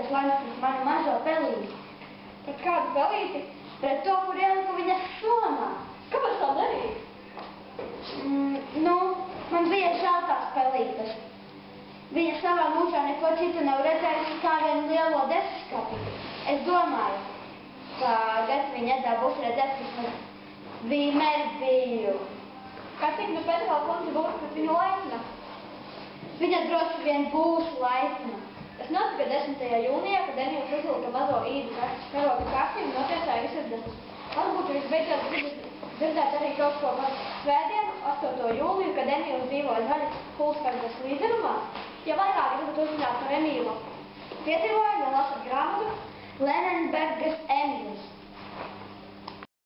es lems pret manu mazo pelīti. Pret kādu pelīti? Pret to, kur ieliku viņas somā. Kāpēc tā darīja? Nu, man bija žēl tās pelītes. Viņa savā mūžā neko citu nav redzējusi kā vienu lielo deseskapi. Es domāju, ka gad viņa dabūs redzēt vismaz vīmerbiju. Kā cik nu Petrā kundze būs pret viņu laipna? Viņa droši vien būs laipna. Tas notika 10. jūnijā, kad Emīls uzlika mazo īdu karoga kasti un notiesāja visas desas. Varbūt viņš beidzot dzirdēt arī kaut ko par svētdienu, 8. jūliju, kad Emīls dzīvoja Zaļas Kulskargas līdzerumā. Ja vairāk gribat uzzināt par Emīlu, piedzīvojumu, lasat grāmatu Lenenbergas Emīls.